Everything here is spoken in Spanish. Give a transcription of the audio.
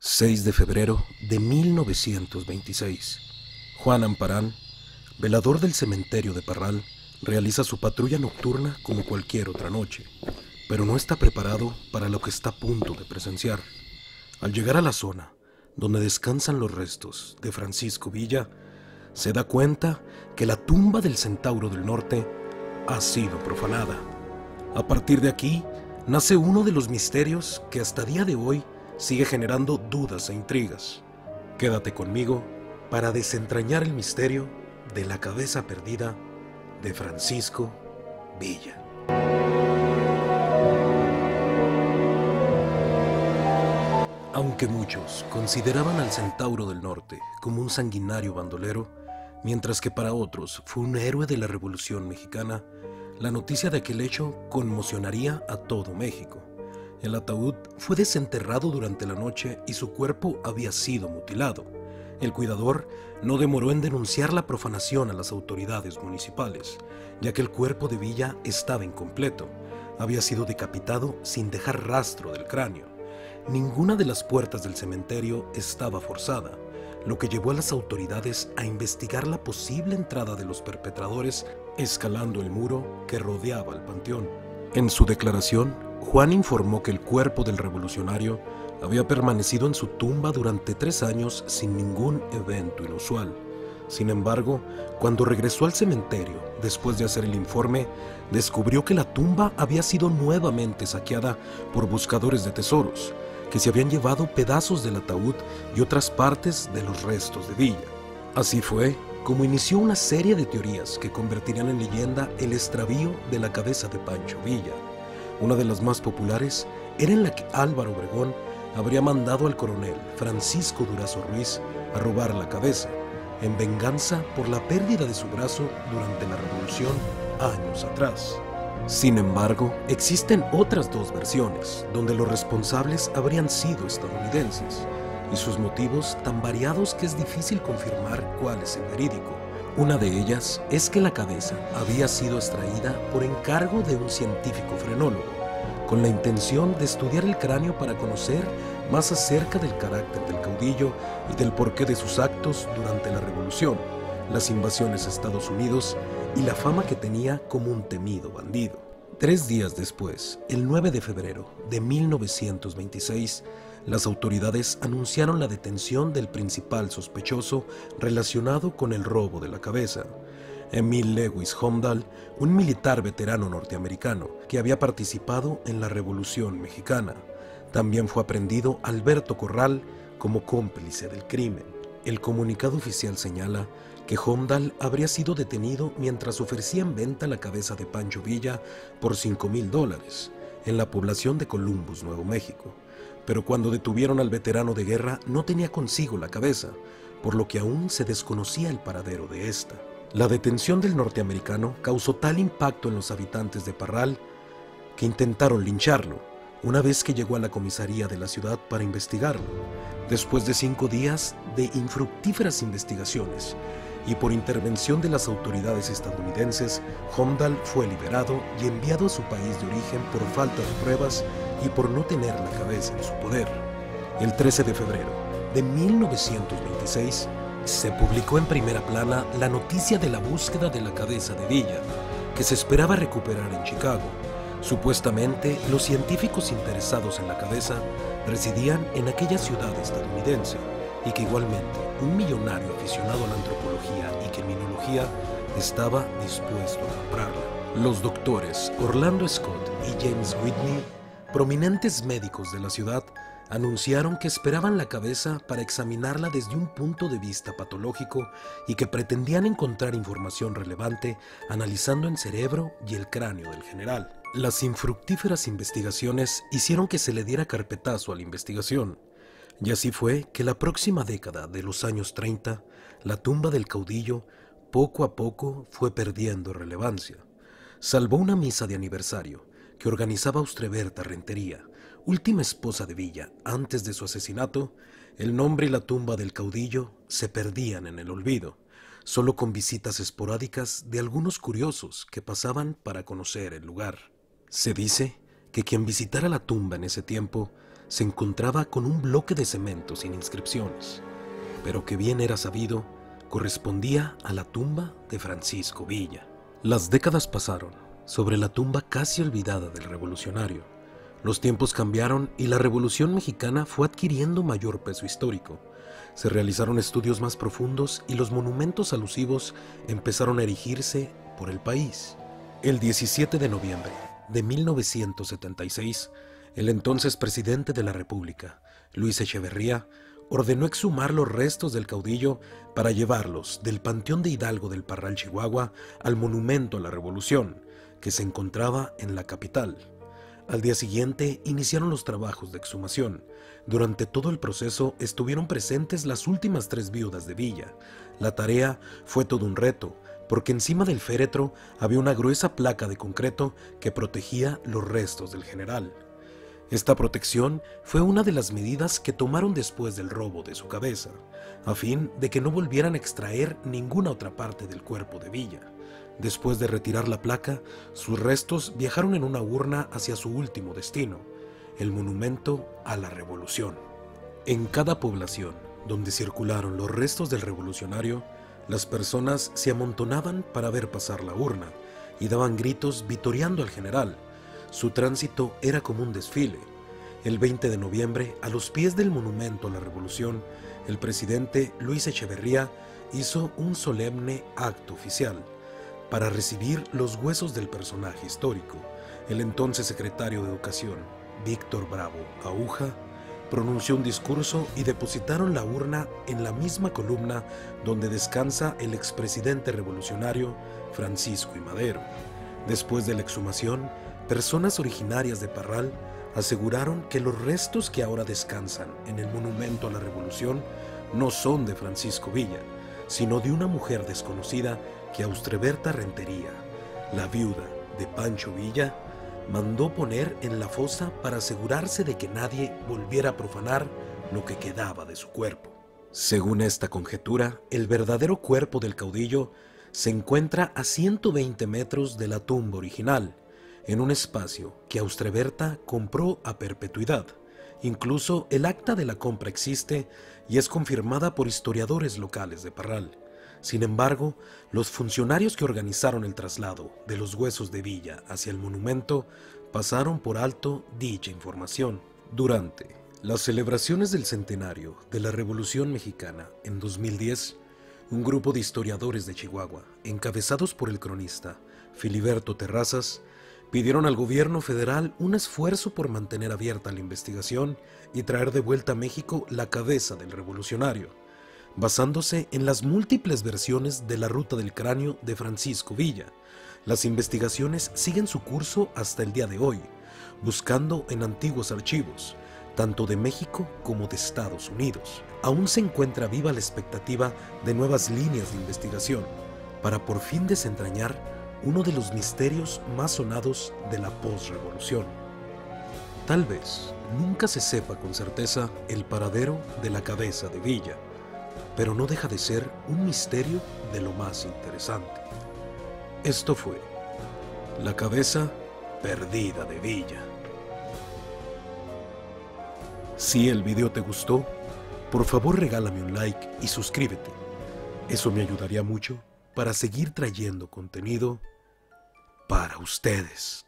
6 de febrero de 1926. Juan Amparán, velador del cementerio de Parral, realiza su patrulla nocturna como cualquier otra noche, pero no está preparado para lo que está a punto de presenciar. Al llegar a la zona donde descansan los restos de Francisco Villa, se da cuenta que la tumba del Centauro del Norte ha sido profanada. A partir de aquí, nace uno de los misterios que hasta día de hoy sigue generando dudas e intrigas. Quédate conmigo para desentrañar el misterio de la cabeza perdida de Francisco Villa. Aunque muchos consideraban al Centauro del Norte como un sanguinario bandolero, mientras que para otros fue un héroe de la Revolución Mexicana, la noticia de aquel hecho conmocionaría a todo México. El ataúd fue desenterrado durante la noche y su cuerpo había sido mutilado. El cuidador no demoró en denunciar la profanación a las autoridades municipales, ya que el cuerpo de Villa estaba incompleto. Había sido decapitado sin dejar rastro del cráneo. Ninguna de las puertas del cementerio estaba forzada, lo que llevó a las autoridades a investigar la posible entrada de los perpetradores escalando el muro que rodeaba el panteón. En su declaración, Juan informó que el cuerpo del revolucionario había permanecido en su tumba durante 3 años sin ningún evento inusual. Sin embargo, cuando regresó al cementerio, después de hacer el informe, descubrió que la tumba había sido nuevamente saqueada por buscadores de tesoros, que se habían llevado pedazos del ataúd y otras partes de los restos de Villa. Así fue como inició una serie de teorías que convertirían en leyenda el extravío de la cabeza de Pancho Villa. Una de las más populares era en la que Álvaro Obregón habría mandado al coronel Francisco Durazo Ruiz a robar la cabeza, en venganza por la pérdida de su brazo durante la revolución años atrás. Sin embargo, existen otras 2 versiones, donde los responsables habrían sido estadounidenses, y sus motivos tan variados que es difícil confirmar cuál es el verídico. Una de ellas es que la cabeza había sido extraída por encargo de un científico frenólogo, con la intención de estudiar el cráneo para conocer más acerca del carácter del caudillo y del porqué de sus actos durante la Revolución, las invasiones a Estados Unidos y la fama que tenía como un temido bandido. 3 días después, el 9 de febrero de 1926, las autoridades anunciaron la detención del principal sospechoso relacionado con el robo de la cabeza, Emil Lewis Holmdahl, un militar veterano norteamericano que había participado en la Revolución Mexicana. También fue aprehendido Alberto Corral como cómplice del crimen. El comunicado oficial señala que Holmdahl habría sido detenido mientras ofrecía en venta la cabeza de Pancho Villa por $5,000 en la población de Columbus, Nuevo México. Pero cuando detuvieron al veterano de guerra no tenía consigo la cabeza, por lo que aún se desconocía el paradero de esta. La detención del norteamericano causó tal impacto en los habitantes de Parral que intentaron lincharlo una vez que llegó a la comisaría de la ciudad para investigarlo. Después de 5 días de infructíferas investigaciones y por intervención de las autoridades estadounidenses, Holmdahl fue liberado y enviado a su país de origen por falta de pruebas y por no tener la cabeza en su poder. El 13 de febrero de 1926 se publicó en primera plana la noticia de la búsqueda de la cabeza de Villa, que se esperaba recuperar en Chicago. Supuestamente, los científicos interesados en la cabeza residían en aquella ciudad estadounidense y que igualmente un millonario aficionado a la antropología y criminología estaba dispuesto a comprarla. Los doctores Orlando Scott y James Whitney, prominentes médicos de la ciudad, anunciaron que esperaban la cabeza para examinarla desde un punto de vista patológico y que pretendían encontrar información relevante analizando el cerebro y el cráneo del general. Las infructíferas investigaciones hicieron que se le diera carpetazo a la investigación, y así fue que la próxima década de los años 30, la tumba del caudillo poco a poco fue perdiendo relevancia, salvo una misa de aniversario que organizaba Austreberta Rentería, última esposa de Villa antes de su asesinato. El nombre y la tumba del caudillo se perdían en el olvido, solo con visitas esporádicas de algunos curiosos que pasaban para conocer el lugar. Se dice que quien visitara la tumba en ese tiempo se encontraba con un bloque de cemento sin inscripciones, pero que bien era sabido, correspondía a la tumba de Francisco Villa. Las décadas pasaron sobre la tumba casi olvidada del revolucionario. Los tiempos cambiaron y la Revolución Mexicana fue adquiriendo mayor peso histórico. Se realizaron estudios más profundos y los monumentos alusivos empezaron a erigirse por el país. El 17 de noviembre de 1976, el entonces presidente de la República, Luis Echeverría, ordenó exhumar los restos del caudillo para llevarlos del Panteón de Hidalgo del Parral, Chihuahua, al Monumento a la Revolución, que se encontraba en la capital. Al día siguiente iniciaron los trabajos de exhumación. Durante todo el proceso estuvieron presentes las últimas 3 viudas de Villa. La tarea fue todo un reto, porque encima del féretro había una gruesa placa de concreto que protegía los restos del general. Esta protección fue una de las medidas que tomaron después del robo de su cabeza, a fin de que no volvieran a extraer ninguna otra parte del cuerpo de Villa. Después de retirar la placa, sus restos viajaron en una urna hacia su último destino, el Monumento a la Revolución. En cada población donde circularon los restos del revolucionario, las personas se amontonaban para ver pasar la urna y daban gritos vitoreando al general. Su tránsito era como un desfile. El 20 de noviembre, a los pies del Monumento a la Revolución, el presidente Luis Echeverría hizo un solemne acto oficial para recibir los huesos del personaje histórico. El entonces secretario de Educación, Víctor Bravo Aúja, pronunció un discurso y depositaron la urna en la misma columna donde descansa el expresidente revolucionario Francisco I. Madero. Después de la exhumación, personas originarias de Parral aseguraron que los restos que ahora descansan en el Monumento a la Revolución no son de Francisco Villa, sino de una mujer desconocida que Austreberta Rentería, la viuda de Pancho Villa, mandó poner en la fosa para asegurarse de que nadie volviera a profanar lo que quedaba de su cuerpo. Según esta conjetura, el verdadero cuerpo del caudillo se encuentra a 120 metros de la tumba original, en un espacio que Austreberta compró a perpetuidad. Incluso el acta de la compra existe y es confirmada por historiadores locales de Parral. Sin embargo, los funcionarios que organizaron el traslado de los huesos de Villa hacia el monumento pasaron por alto dicha información. Durante las celebraciones del centenario de la Revolución Mexicana en 2010, un grupo de historiadores de Chihuahua, encabezados por el cronista Filiberto Terrazas, pidieron al gobierno federal un esfuerzo por mantener abierta la investigación y traer de vuelta a México la cabeza del revolucionario, basándose en las múltiples versiones de la ruta del cráneo de Francisco Villa. Las investigaciones siguen su curso hasta el día de hoy, buscando en antiguos archivos, tanto de México como de Estados Unidos. Aún se encuentra viva la expectativa de nuevas líneas de investigación para por fin desentrañar uno de los misterios más sonados de la posrevolución. Tal vez nunca se sepa con certeza el paradero de la cabeza de Villa, pero no deja de ser un misterio de lo más interesante. Esto fue La cabeza perdida de Villa. Si el video te gustó, por favor regálame un like y suscríbete. Eso me ayudaría mucho para seguir trayendo contenido para ustedes.